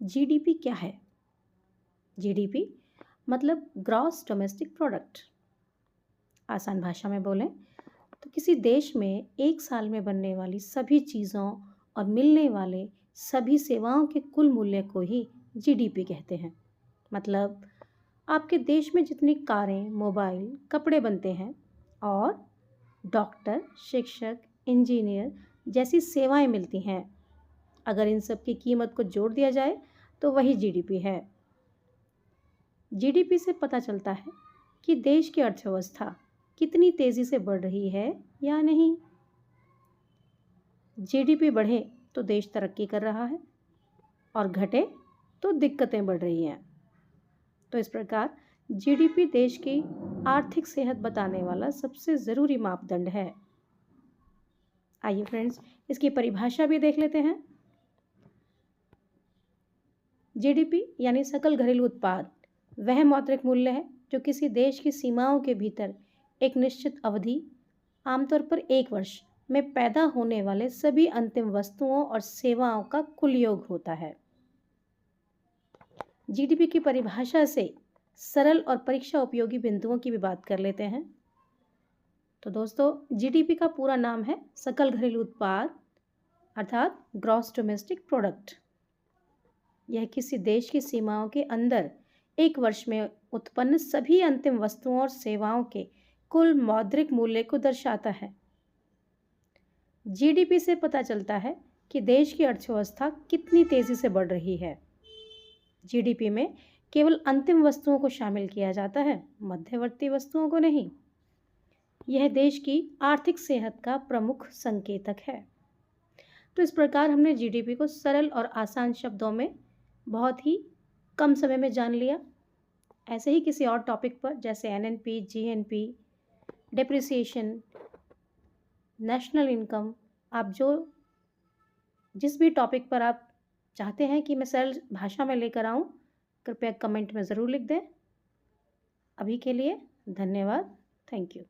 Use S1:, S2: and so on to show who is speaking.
S1: GDP क्या है? GDP मतलब ग्रॉस डोमेस्टिक प्रोडक्ट। आसान भाषा में बोलें तो किसी देश में एक साल में बनने वाली सभी चीज़ों और मिलने वाले सभी सेवाओं के कुल मूल्य को ही जीडीपी कहते हैं। मतलब आपके देश में जितनी कारें, मोबाइल, कपड़े बनते हैं और डॉक्टर, शिक्षक, इंजीनियर जैसी सेवाएं मिलती हैं, अगर इन सब की कीमत को जोड़ दिया जाए तो वही जीडीपी है। जीडीपी से पता चलता है कि देश की अर्थव्यवस्था कितनी तेजी से बढ़ रही है या नहीं। जीडीपी बढ़े तो देश तरक्की कर रहा है और घटे तो दिक्कतें बढ़ रही हैं। तो इस प्रकार जीडीपी देश की आर्थिक सेहत बताने वाला सबसे ज़रूरी मापदंड है। आइए फ्रेंड्स, इसकी परिभाषा भी देख लेते हैं। जीडीपी यानी सकल घरेलू उत्पाद वह मौद्रिक मूल्य है जो किसी देश की सीमाओं के भीतर एक निश्चित अवधि, आमतौर पर 1 वर्ष में पैदा होने वाले सभी अंतिम वस्तुओं और सेवाओं का कुल योग होता है। जीडीपी की परिभाषा से सरल और परीक्षा उपयोगी बिंदुओं की भी बात कर लेते हैं। तो दोस्तों, जीडीपी का पूरा नाम है सकल घरेलू उत्पाद अर्थात ग्रॉस डोमेस्टिक प्रोडक्ट। यह किसी देश की सीमाओं के अंदर 1 वर्ष में उत्पन्न सभी अंतिम वस्तुओं और सेवाओं के कुल मौद्रिक मूल्य को दर्शाता है। जीडीपी से पता चलता है कि देश की अर्थव्यवस्था कितनी तेजी से बढ़ रही है। जीडीपी में केवल अंतिम वस्तुओं को शामिल किया जाता है, मध्यवर्ती वस्तुओं को नहीं। यह देश की आर्थिक सेहत का प्रमुख संकेतक है। तो इस प्रकार हमने जीडीपी को सरल और आसान शब्दों में बहुत ही कम समय में जान लिया। ऐसे ही किसी और टॉपिक पर जैसे NNP, GNP, depreciation, national income, आप जिस भी टॉपिक पर आप चाहते हैं कि मैं सरल भाषा में लेकर आऊं, कृपया कमेंट में ज़रूर लिख दें। अभी के लिए धन्यवाद। Thank you.